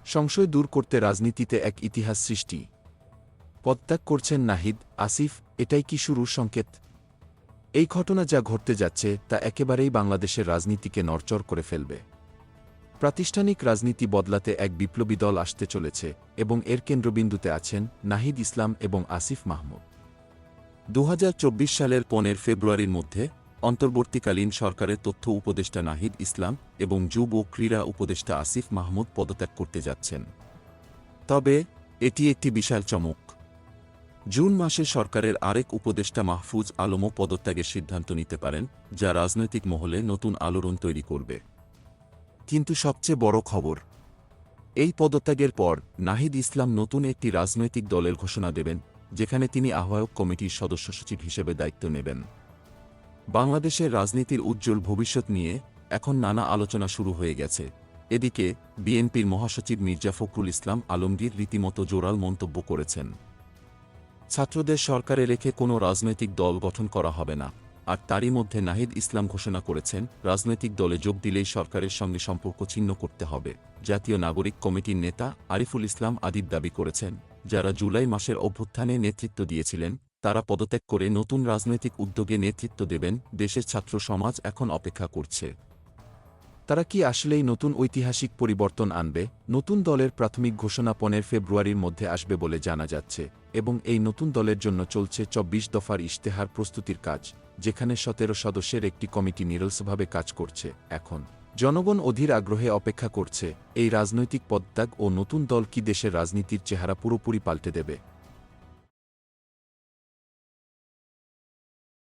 সংশয় দূর করতে রাজনীতিতে এক ইতিহাস সৃষ্টি। পদত্যাগ করছেন নাহিদ, আসিফ, এটাই কি শুরুর সংকেত? এই ঘটনা যা ঘটতে যাচ্ছে তা একেবারেই বাংলাদেশের রাজনীতিকে নড়চড় করে ফেলবে। প্রাতিষ্ঠানিক রাজনীতি বদলাতে এক বিপ্লবী দল আসতে চলেছে এবং এর কেন্দ্রবিন্দুতে আছেন নাহিদ ইসলাম এবং আসিফ মাহমুদ। ২০২৪ সালের ১৫ ফেব্রুয়ারির মধ্যে অন্তর্বর্তীকালীন সরকারের তথ্য উপদেষ্টা নাহিদ ইসলাম এবং যুব ও ক্রীড়া উপদেষ্টা আসিফ মাহমুদ পদত্যাগ করতে যাচ্ছেন। তবে এটি একটি বিশাল চমক। জুন মাসে সরকারের আরেক উপদেষ্টা মাহফুজ আলমও পদত্যাগের সিদ্ধান্ত নিতে পারেন, যা রাজনৈতিক মহলে নতুন আলোড়ন তৈরি করবে। কিন্তু সবচেয়ে বড় খবর, এই পদত্যাগের পর নাহিদ ইসলাম নতুন একটি রাজনৈতিক দলের ঘোষণা দেবেন, যেখানে তিনি আহ্বায়ক কমিটির সদস্য সচিব হিসেবে দায়িত্ব নেবেন। বাংলাদেশের রাজনীতির উজ্জ্বল ভবিষ্যৎ নিয়ে এখন নানা আলোচনা শুরু হয়ে গেছে। এদিকে বিএনপির মহাসচিব মির্জা ফখরুল ইসলাম আলমগীর রীতিমতো জোরাল মন্তব্য করেছেন। ছাত্রদের সরকারে রেখে কোনো রাজনৈতিক দল গঠন করা হবে না। আর তারই মধ্যে নাহিদ ইসলাম ঘোষণা করেছেন, রাজনৈতিক দলে যোগ দিলেই সরকারের সঙ্গে সম্পর্ক ছিন্ন করতে হবে। জাতীয় নাগরিক কমিটির নেতা আরিফুল ইসলাম আদিব দাবি করেছেন, যারা জুলাই মাসের অভ্যুত্থানে নেতৃত্ব দিয়েছিলেন তারা পদত্যাগ করে নতুন রাজনৈতিক উদ্যোগে নেতৃত্ব দেবেন। দেশের ছাত্র সমাজ এখন অপেক্ষা করছে, তারা কি আসলেই নতুন ঐতিহাসিক পরিবর্তন আনবে? নতুন দলের প্রাথমিক ঘোষণা ১৫ ফেব্রুয়ারির মধ্যে আসবে বলে জানা যাচ্ছে এবং এই নতুন দলের জন্য চলছে ২৪ দফার ইশতেহার প্রস্তুতির কাজ, যেখানে ১৭ সদস্যের একটি কমিটি নিরলসভাবে কাজ করছে। এখন জনগণ অধীর আগ্রহে অপেক্ষা করছে, এই রাজনৈতিক পদত্যাগ ও নতুন দল কি দেশের রাজনীতির চেহারা পুরোপুরি পাল্টে দেবে।